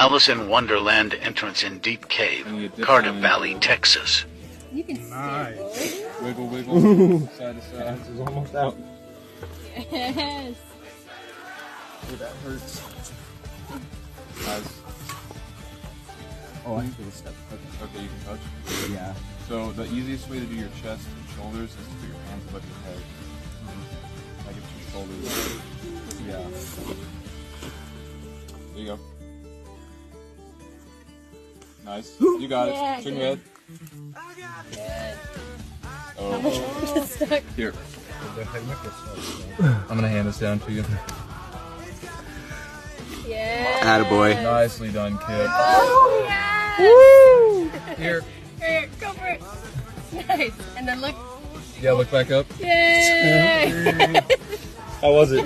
Alice in Wonderland entrance in Deep Cave, And you dip Cardiff down Valley, into it. Texas. You can Nice. Wiggle, wiggle, side to side. This is almost out. Yes. Oh, that hurts. Nice. Oh, I feel a step. Okay, you can touch. Yeah. So the easiest way to do your chest and shoulders is to put your hands above your head. Like it's your shoulders. Yeah. There you go. Nice. You got Yeah, it. Turn good. your head. Good. Oh. Stuck. Here. I'm gonna hand this down to you. Yeah. Attaboy. Nicely done, kid. Oh, yeah. Woo! Here. Here, go for it. Nice. And then look. Yeah, look back up. Yay. How was it?